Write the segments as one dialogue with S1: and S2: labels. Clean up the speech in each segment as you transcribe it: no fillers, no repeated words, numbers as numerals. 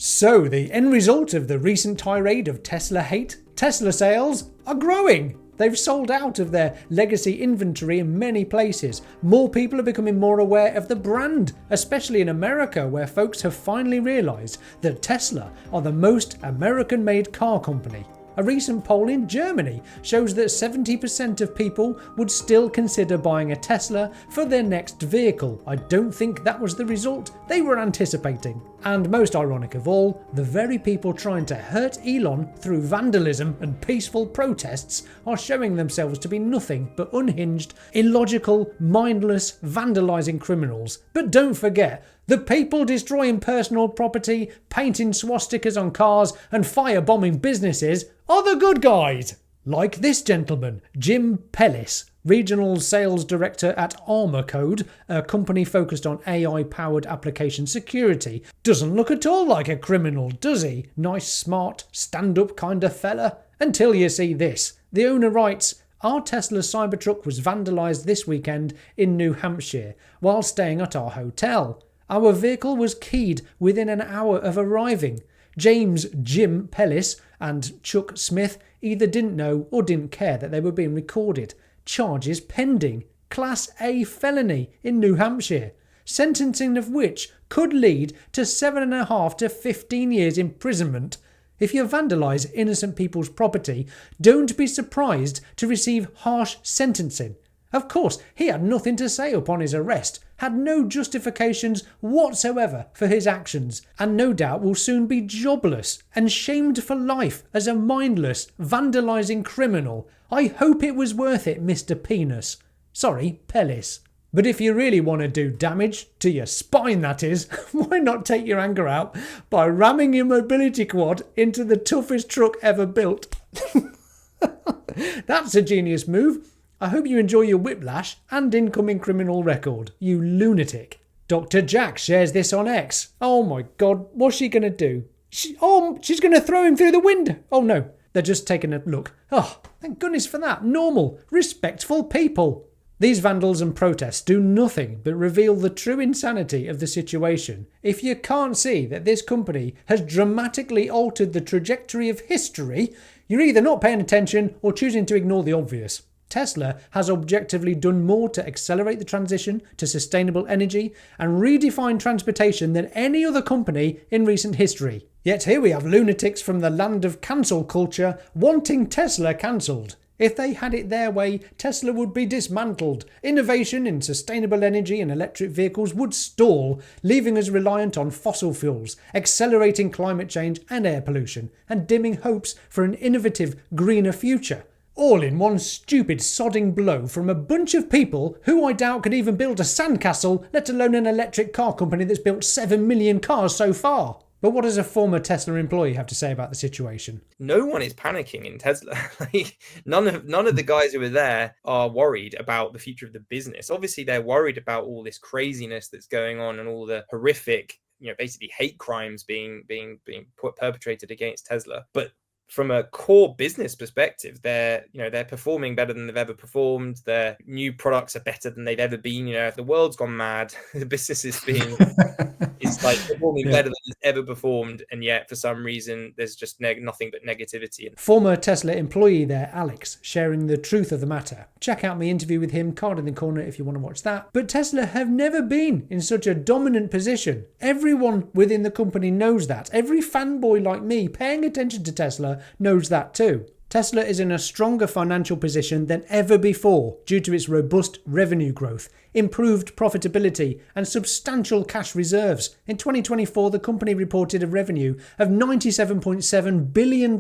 S1: So, the end result of the recent tirade of Tesla hate? Tesla sales are growing. They've sold out of their legacy inventory in many places. More people are becoming more aware of the brand, especially in America, where folks have finally realised that Tesla are the most American-made car company. A recent poll in Germany shows that 70% of people would still consider buying a Tesla for their next vehicle. I don't think that was the result they were anticipating. And most ironic of all, the very people trying to hurt Elon through vandalism and peaceful protests are showing themselves to be nothing but unhinged, illogical, mindless, vandalising criminals. But don't forget, the people destroying personal property, painting swastikas on cars and firebombing businesses are the good guys. Like this gentleman, Jim Pelis, Regional Sales Director at Armor Code, a company focused on AI-powered application security. Doesn't look at all like a criminal, does he? Nice, smart, stand-up kind of fella. Until you see this. The owner writes, "Our Tesla Cybertruck was vandalised this weekend in New Hampshire while staying at our hotel. Our vehicle was keyed within an hour of arriving. James Jim Pelis and Chuck Smith either didn't know or didn't care that they were being recorded. Charges pending. Class A felony in New Hampshire. Sentencing of which could lead to 7.5 to 15 years imprisonment. If you vandalise innocent people's property, don't be surprised to receive harsh sentencing." Of course, he had nothing to say upon his arrest, had no justifications whatsoever for his actions, and no doubt will soon be jobless and shamed for life as a mindless, vandalising criminal. I hope it was worth it, Mr. Penis. Sorry, Pelis. But if you really want to do damage, to your spine that is, why not take your anger out by ramming your mobility quad into the toughest truck ever built? That's a genius move. I hope you enjoy your whiplash and incoming criminal record, you lunatic. Dr. Jack shares this on X. Oh my god, what's she going to do? She's going to throw him through the window. Oh no, they're just taking a look. Oh, thank goodness for that. Normal, respectful people. These vandals and protests do nothing but reveal the true insanity of the situation. If you can't see that this company has dramatically altered the trajectory of history, you're either not paying attention or choosing to ignore the obvious. Tesla has objectively done more to accelerate the transition to sustainable energy and redefine transportation than any other company in recent history. Yet here we have lunatics from the land of cancel culture wanting Tesla cancelled. If they had it their way, Tesla would be dismantled. Innovation in sustainable energy and electric vehicles would stall, leaving us reliant on fossil fuels, accelerating climate change and air pollution, and dimming hopes for an innovative, greener future. All in one stupid sodding blow from a bunch of people who I doubt could even build a sandcastle, let alone an electric car company that's built 7 million cars so far. But what does a former Tesla employee have to say about the situation?
S2: No one is panicking in Tesla. None of the guys who are there are worried about the future of the business. Obviously, they're worried about all this craziness that's going on and all the horrific, basically hate crimes being perpetrated against Tesla. But from a core business perspective, they're performing better than they've ever performed. Their new products are better than they've ever been. The world's gone mad. The business is performing better than it's ever performed, and yet for some reason there's just nothing but negativity.
S1: Former Tesla employee there, Alex, sharing the truth of the matter. Check out my interview with him, card in the corner if you want to watch that. But Tesla have never been in such a dominant position. Everyone within the company knows that. Every fanboy like me paying attention to Tesla knows that too. Tesla is in a stronger financial position than ever before due to its robust revenue growth, improved profitability and substantial cash reserves. In 2024, the company reported a revenue of $97.7 billion,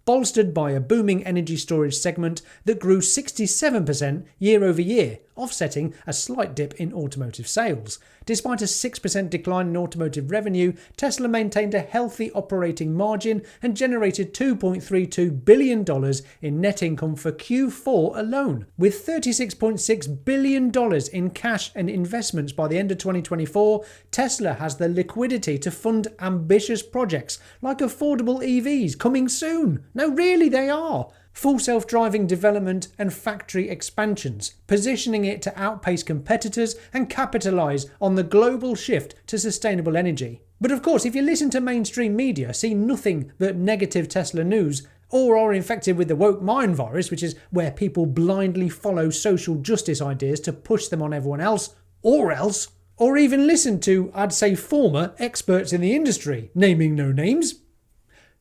S1: bolstered by a booming energy storage segment that grew 67% year over year, offsetting a slight dip in automotive sales. Despite a 6% decline in automotive revenue, Tesla maintained a healthy operating margin and generated $2.32 billion in net income for Q4 alone. With $36.6 billion in cash and investments by the end of 2024, Tesla has the liquidity to fund ambitious projects like affordable EVs coming soon. No, really, they are. Full self-driving development and factory expansions, positioning it to outpace competitors and capitalise on the global shift to sustainable energy. But of course, if you listen to mainstream media, see nothing but negative Tesla news, or are infected with the woke mind virus, which is where people blindly follow social justice ideas to push them on everyone else, or even listen to, I'd say, former experts in the industry, naming no names,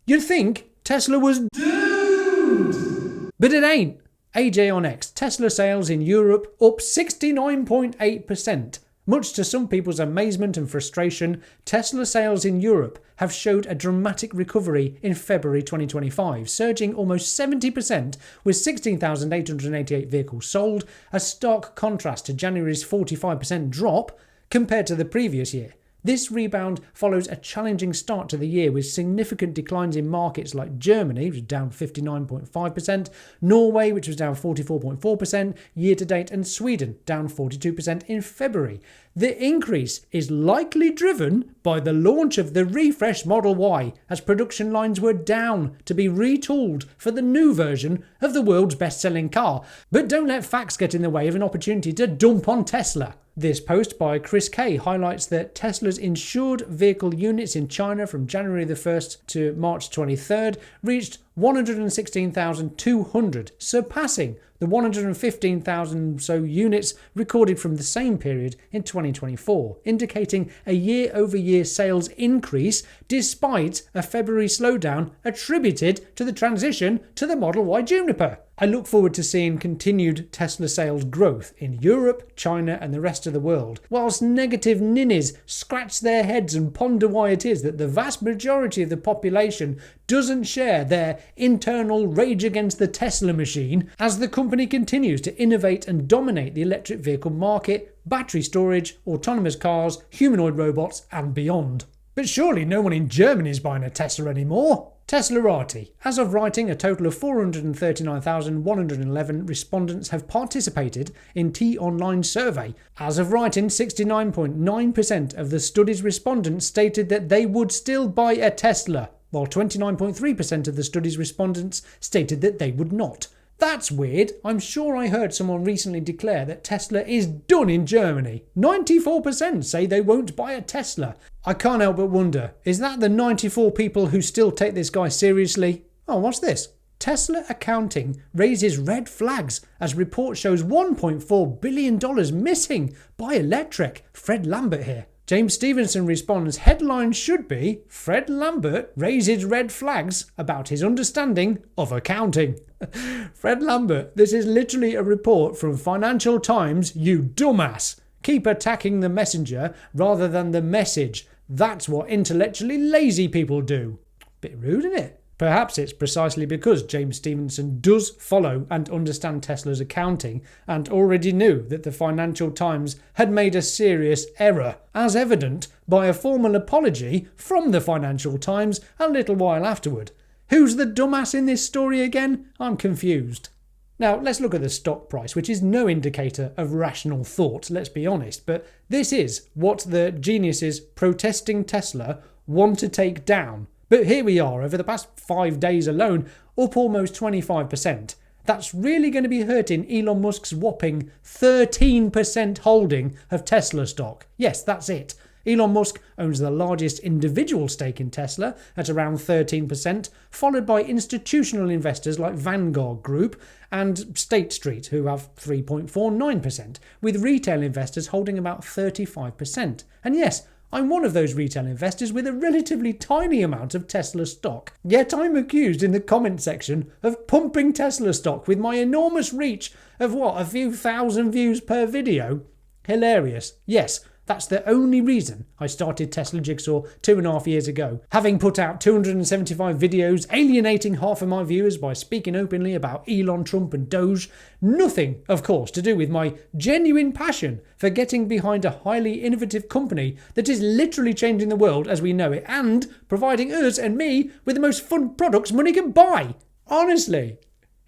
S1: you'd think Tesla was doomed. But it ain't. AJ on X, Tesla sales in Europe up 69.8%. Much to some people's amazement and frustration, Tesla sales in Europe have showed a dramatic recovery in February 2025, surging almost 70% with 16,888 vehicles sold, a stark contrast to January's 45% drop compared to the previous year. This rebound follows a challenging start to the year with significant declines in markets like Germany, which was down 59.5%, Norway, which was down 44.4% year to date, and Sweden, down 42% in February. The increase is likely driven by the launch of the refreshed Model Y, as production lines were down to be retooled for the new version of the world's best-selling car. But don't let facts get in the way of an opportunity to dump on Tesla. This post by Chris K highlights that Tesla's insured vehicle units in China from January the 1st to March 23rd reached 116,200, surpassing the 115,000 so units recorded from the same period in 2024, indicating a year-over-year sales increase despite a February slowdown attributed to the transition to the Model Y Juniper. I look forward to seeing continued Tesla sales growth in Europe, China and the rest of the world, whilst negative ninnies scratch their heads and ponder why it is that the vast majority of the population doesn't share their internal rage against the Tesla machine as the company continues to innovate and dominate the electric vehicle market, battery storage, autonomous cars, humanoid robots and beyond. But surely no one in Germany is buying a Tesla anymore. Teslarati. As of writing, a total of 439,111 respondents have participated in T-Online survey. As of writing, 69.9% of the study's respondents stated that they would still buy a Tesla, while 29.3% of the study's respondents stated that they would not. That's weird. I'm sure I heard someone recently declare that Tesla is done in Germany. 94% say they won't buy a Tesla. I can't help but wonder, is that the 94 people who still take this guy seriously? Oh, what's this? Tesla accounting raises red flags as report shows $1.4 billion missing by electric. Fred Lambert here. James Stevenson responds, headline should be, Fred Lambert raises red flags about his understanding of accounting. Fred Lambert, this is literally a report from Financial Times, you dumbass. Keep attacking the messenger rather than the message. That's what intellectually lazy people do. Bit rude, isn't it? Perhaps it's precisely because James Stevenson does follow and understand Tesla's accounting and already knew that the Financial Times had made a serious error, as evident by a formal apology from the Financial Times a little while afterward. Who's the dumbass in this story again? I'm confused. Now, let's look at the stock price, which is no indicator of rational thought, let's be honest, but this is what the geniuses protesting Tesla want to take down. But here we are, over the past 5 days alone, up almost 25%. That's really going to be hurting Elon Musk's whopping 13% holding of Tesla stock. Yes, that's it. Elon Musk owns the largest individual stake in Tesla at around 13%, followed by institutional investors like Vanguard Group and State Street, who have 3.49%, with retail investors holding about 35%. And yes, I'm one of those retail investors with a relatively tiny amount of Tesla stock. Yet I'm accused in the comment section of pumping Tesla stock with my enormous reach of a few thousand views per video? Hilarious. Yes, that's the only reason I started Tesla Jigsaw 2.5 years ago. Having put out 275 videos alienating half of my viewers by speaking openly about Elon, Trump and Doge. Nothing, of course, to do with my genuine passion for getting behind a highly innovative company that is literally changing the world as we know it and providing us and me with the most fun products money can buy. Honestly.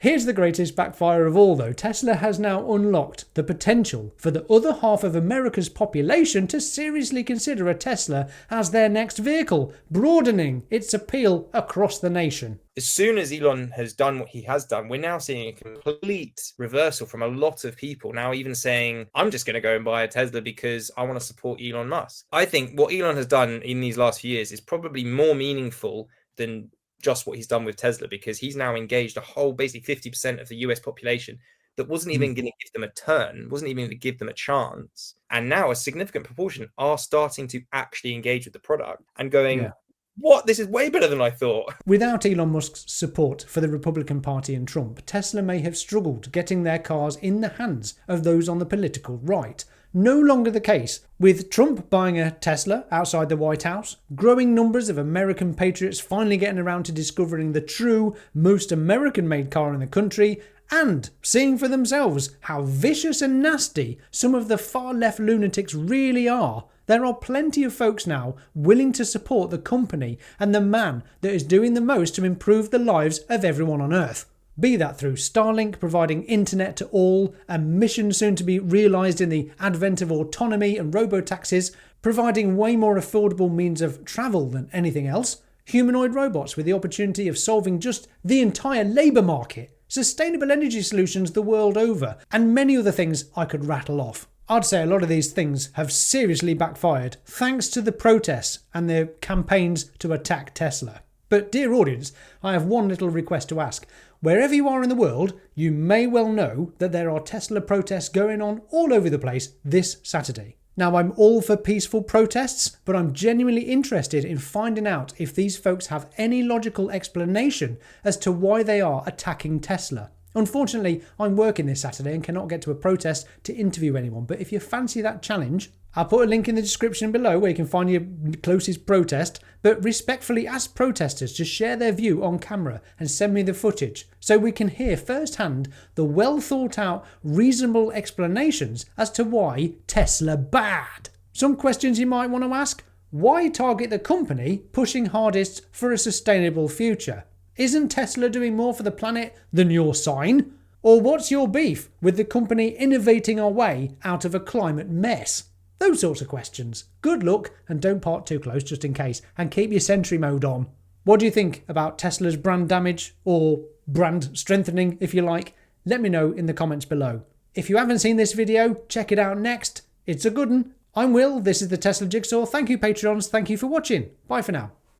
S1: Here's the greatest backfire of all though. Tesla has now unlocked the potential for the other half of America's population to seriously consider a Tesla as their next vehicle, broadening its appeal across the nation.
S2: As soon as Elon has done what he has done, we're now seeing a complete reversal from a lot of people now even saying, I'm just going to go and buy a Tesla because I want to support Elon Musk. I think what Elon has done in these last few years is probably more meaningful than just what he's done with Tesla, because he's now engaged a whole basically 50% of the US population that wasn't even going to give them a turn, wasn't even going to give them a chance. And now a significant proportion are starting to actually engage with the product and going, what? This is way better than I thought.
S1: Without Elon Musk's support for the Republican Party and Trump, Tesla may have struggled getting their cars in the hands of those on the political right. No longer the case. With Trump buying a Tesla outside the White House, growing numbers of American patriots finally getting around to discovering the true, most American-made car in the country, and seeing for themselves how vicious and nasty some of the far-left lunatics really are, there are plenty of folks now willing to support the company and the man that is doing the most to improve the lives of everyone on Earth. Be that through Starlink providing internet to all, a mission soon to be realised in the advent of autonomy and robo-taxis, providing way more affordable means of travel than anything else, humanoid robots with the opportunity of solving just the entire labour market, sustainable energy solutions the world over, and many other things I could rattle off. I'd say a lot of these things have seriously backfired thanks to the protests and the campaigns to attack Tesla. But dear audience, I have one little request to ask. Wherever you are in the world, you may well know that there are Tesla protests going on all over the place this Saturday. Now, I'm all for peaceful protests, but I'm genuinely interested in finding out if these folks have any logical explanation as to why they are attacking Tesla. Unfortunately, I'm working this Saturday and cannot get to a protest to interview anyone, but if you fancy that challenge, I'll put a link in the description below where you can find your closest protest, but respectfully ask protesters to share their view on camera and send me the footage so we can hear firsthand the well thought out, reasonable explanations as to why Tesla bad. Some questions you might want to ask: why target the company pushing hardest for a sustainable future? Isn't Tesla doing more for the planet than your sign? Or what's your beef with the company innovating our way out of a climate mess? Those sorts of questions. Good luck, and don't park too close just in case, and keep your sentry mode on. What do you think about Tesla's brand damage, or brand strengthening if you like? Let me know in the comments below. If you haven't seen this video, check it out next. It's a good one. I'm Will, this is the Tesla Jigsaw. Thank you Patreons, thank you for watching. Bye for now.